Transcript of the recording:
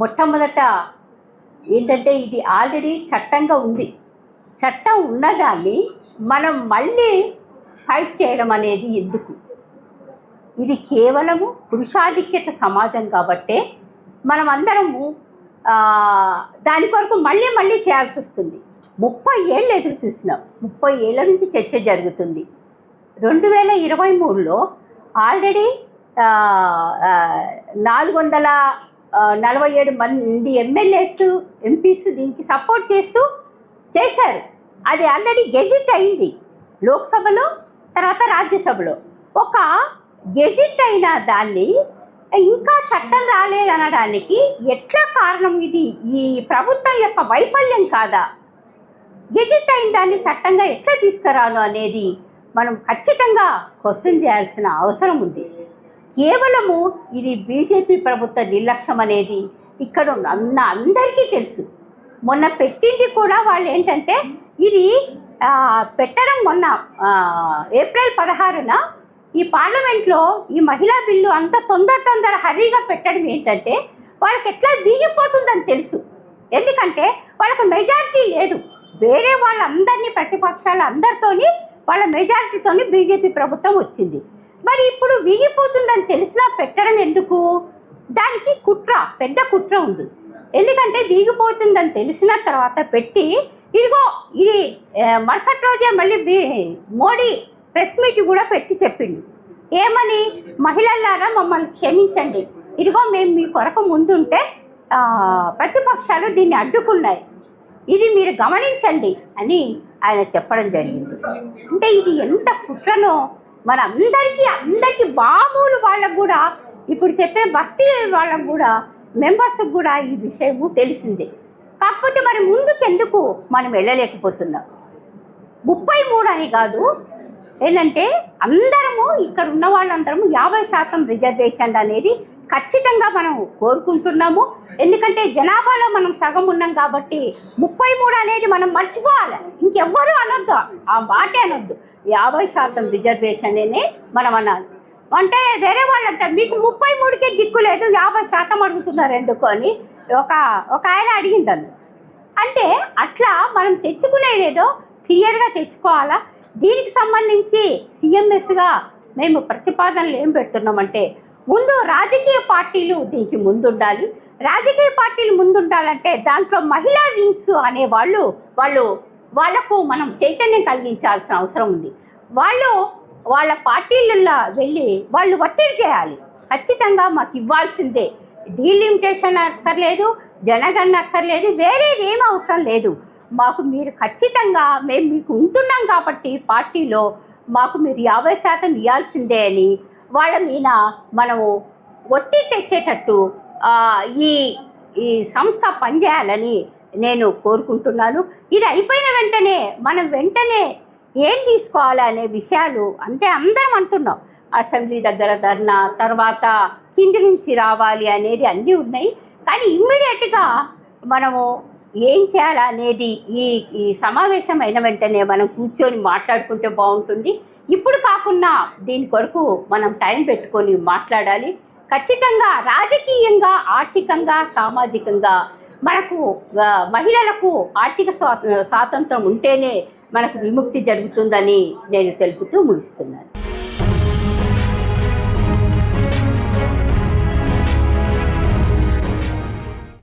మొట్టమొదట ఏంటంటే ఇది ఆల్రెడీ చట్టంగా ఉంది. చట్టం ఉన్నదాన్ని మనం మళ్ళీ ఫైట్ చేయడం అనేది ఎందుకు? ఇది కేవలము పురుషాధిక్యత సమాజం కాబట్టే మనం అందరము దాని కొరకు మళ్ళీ మళ్ళీ చేయాల్సి వస్తుంది. 30 ఏళ్ళు ఎదురు చూసినాం. 30 ఏళ్ళ నుంచి చర్చ జరుగుతుంది. 2023లో ఆల్రెడీ 447 మంది ఎమ్మెల్యేస్ ఎంపీస్ దీనికి సపోర్ట్ చేశారు. అది ఆల్రెడీ గెజిట్ అయింది లోక్సభలో, తర్వాత రాజ్యసభలో. ఒక గెజిట్ అయిన దాన్ని ఇంకా చట్టం రాలేదనడానికి ఎట్లా కారణం? ఇది ఈ ప్రభుత్వం యొక్క వైఫల్యం కాదా? గెజిట్ అయిన దాన్ని చట్టంగా ఎట్లా తీసుకురాను అనేది మనం ఖచ్చితంగా క్వశ్చన్ చేయాల్సిన అవసరం ఉంది. కేవలము ఇది బీజేపీ ప్రభుత్వ నిర్లక్ష్యం అనేది ఇక్కడ ఉన్న అందరికీ తెలుసు. మొన్న పెట్టింది కూడా వాళ్ళు ఏంటంటే ఇది పెట్టడం మొన్న ఏప్రిల్ 16న ఈ పార్లమెంట్లో ఈ మహిళా బిల్లు అంత తొందర హరీగా పెట్టడం ఏంటంటే వాళ్ళకి ఎట్లా వీగిపోతుందని తెలుసు. ఎందుకంటే వాళ్ళకి మెజారిటీ లేదు. వేరే వాళ్ళందరినీ ప్రతిపక్షాల అందరితోని వాళ్ళ మెజారిటీతోని బీజేపీ ప్రభుత్వం వచ్చింది. మరి ఇప్పుడు వీగిపోతుందని తెలిసినా పెట్టడం ఎందుకు? దానికి పెద్ద కుట్ర ఉంది. ఎందుకంటే వీగిపోతుందని తెలిసిన తర్వాత పెట్టి ఇదిగో ఇది మరుసటి రోజే మళ్ళీ మోడీ ప్రెస్ మీట్ కూడా పెట్టి చెప్పింది. ఏమని? మహిళలారా మమ్మల్ని క్షమించండి, ఇదిగో మేము మీ కొరకు ముందుంటే ప్రతిపక్షాలు దీన్ని అడ్డుకున్నాయి, ఇది మీరు గమనించండి అని ఆయన చెప్పడం జరిగింది. అంటే ఇది ఎంత కుట్రనో మన అందరికీ మామూలు వాళ్ళకు కూడా, ఇప్పుడు చెప్పిన బస్తీ వాళ్ళకు కూడా, మెంబర్స్కి కూడా ఈ విషయము తెలిసిందే. కాకపోతే మరి ముందుకెందుకు మనం వెళ్ళలేకపోతున్నాం? 33 అని కాదు, ఏంటంటే అందరము ఇక్కడ ఉన్న వాళ్ళందరము 50% రిజర్వేషన్ అనేది ఖచ్చితంగా మనం కోరుకుంటున్నాము. ఎందుకంటే జనాభాలో మనం సగం ఉన్నాం కాబట్టి 33 అనేది మనం మర్చిపోవాలి. ఇంకెవ్వరూ అనొద్దు, ఆ మాటే అనొద్దు. 50% రిజర్వేషన్ అనే మనం అనాలి. అంటే వేరే వాళ్ళు అంటారు మీకు 33కే దిక్కు లేదు, 50% అడుగుతున్నారు ఎందుకు అని ఒక ఆయన అడిగిందను. అంటే అట్లా మనం తెచ్చుకునేదేదో క్లియర్గా తెచ్చుకోవాలా. దీనికి సంబంధించి సిఎంఎస్గా మేము ప్రతిపాదనలు ఏం పెడుతున్నామంటే, ముందు రాజకీయ పార్టీలు దీనికి ముందుండాలి. రాజకీయ పార్టీలు ముందుండాలంటే దాంట్లో మహిళా వింగ్స్ అనే వాళ్ళకు మనం చైతన్యం కలిగించాల్సిన అవసరం ఉంది. వాళ్ళ పార్టీలలో వెళ్ళి వాళ్ళు ఒత్తిడి చేయాలి. ఖచ్చితంగా మాకు ఇవ్వాల్సిందే, డీలిమిటేషన్ అక్కర్లేదు, జనగణన అక్కర్లేదు, వేరేది ఏం అవసరం లేదు. మాకు మీరు ఖచ్చితంగా మేము మీకు ఉంటున్నాం కాబట్టి పార్టీలో మాకు మీరు 50% ఇవ్వాల్సిందే అని వాళ్ళ మీద మనము ఒత్తిడి తెచ్చేటట్టు ఈ సంస్థ పనిచేయాలని నేను కోరుకుంటున్నాను. ఇది అయిపోయిన వెంటనే మనం ఏం తీసుకోవాలి అనే విషయాలు అంటే అందరం అంటున్నాం. అసెంబ్లీ దగ్గర ధర్నా, తర్వాత కింది నుంచి రావాలి అనేది అన్నీ ఉన్నాయి. కానీ ఇమ్మీడియట్గా మనము ఏం చేయాలనేది ఈ సమావేశం అయిన వెంటనే మనం కూర్చొని మాట్లాడుకుంటే బాగుంటుంది. ఇప్పుడు కాకుండా దీని కొరకు మనం టైం పెట్టుకొని మాట్లాడాలి. ఖచ్చితంగా రాజకీయంగా, ఆర్థికంగా, సామాజికంగా మనకు మహిళలకు ఆర్థిక స్వాతంత్రం ఉంటేనే మనకు విముక్తి జరుగుతుందని నేను తెలుపుతూ ముగిస్తున్నాను.